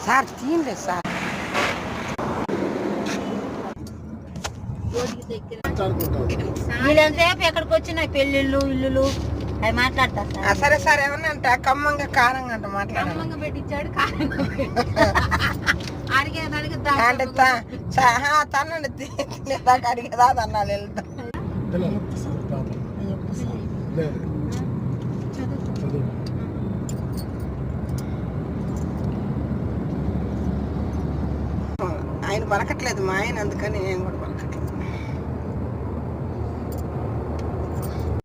Sir తీయండి sir. వీళ్ళంతసేపు ఎక్కడికి వచ్చిన పెళ్ళిళ్ళు ఇల్లులు అవి మాట్లాడతా సరే సార్. ఏమన్నా అంటే కమ్మంగా కారంగా అంట మాట్లాడాలి. కమ్మంగా పెట్టించాడు అడిగేదానికి అంటే తనండి తినేదాకా అడిగేదా అన్నాళ్ళు వెళ్తా. ఆయన పలకట్లేదు మా ఆయన, అందుకని నేను కూడా